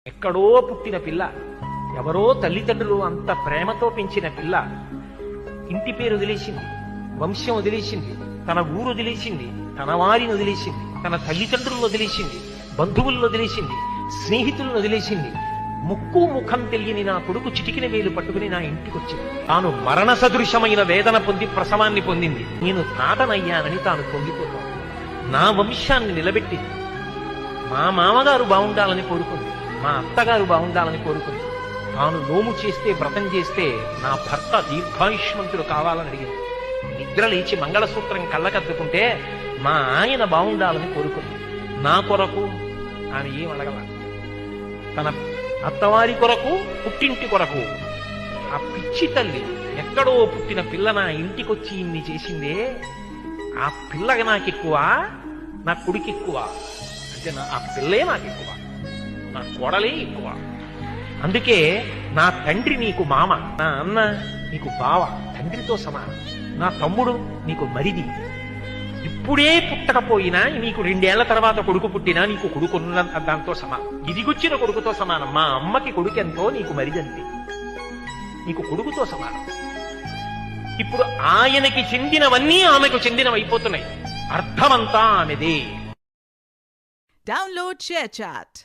ఎక్కడో పుట్టిన పిల్ల, ఎవరో తల్లిదండ్రులు అంత ప్రేమతో పెంచిన పిల్ల ఇంటి పేరు వదిలేసింది, వంశం వదిలేసింది, తన ఊరు వదిలేసింది, తన వారిని వదిలేసింది, తన తల్లిదండ్రులను వదిలేసింది, బంధువులను వదిలేసింది, స్నేహితులను వదిలేసింది. ముక్కు ముఖం తెలియని నా కొడుకు చిటికిన వేలు పట్టుకుని నా ఇంటికి వచ్చింది. తాను మరణ సదృశమైన వేదన పొంది ప్రసవాన్ని పొందింది. నేను తాతనయ్యానని తాను పొంగిపోతాను. నా వంశాన్ని నిలబెట్టింది. మా మామగారు బాగుండాలని కోరుకుంది, మా అత్తగారు బాగుండాలని కోరుకుంది. తాను నోము చేస్తే, వ్రతం చేస్తే నా భర్త దీర్ఘాయుష్మంతుడు కావాలని అడిగింది. నిద్ర లేచి మంగళసూత్రం కళ్ళకద్దుకుంటే మా ఆయన బాగుండాలని కోరుకుంది. నా కొరకు ఆమె ఏం అడగల. తన అత్తవారి కొరకు, పుట్టింటి కొరకు. ఆ పిచ్చి తల్లి ఎక్కడో పుట్టిన పిల్ల నా ఇంటికొచ్చి ఇన్ని చేసిందే. ఆ పిల్లగా నాకెక్కువ, నా కొడుకు ఎక్కువ అంటే ఆ పిల్లే నాకు ఎక్కువ, నా కోడలే ఎక్కువ. అందుకే నా తండ్రి నీకు మామ, నా అన్న నీకు బావ, తండ్రితో సమానం. నా తమ్ముడు నీకు మరిది. ఇప్పుడే పుట్టకపోయినా నీకు 2 ఏళ్ల తర్వాత కొడుకు పుట్టినా నీకు కొడుకున్న దాంతో సమానం. ఇదిగొచ్చిన కొడుకుతో సమానం. మా అమ్మకి కొడుకెంతో నీకు మరిదంతే, నీకు కొడుకుతో సమానం. ఇప్పుడు ఆయనకి చెందినవన్నీ ఆమెకు చెందినవైపోతున్నాయి. అర్థమంతా ఆమెదే. Download ShareChat.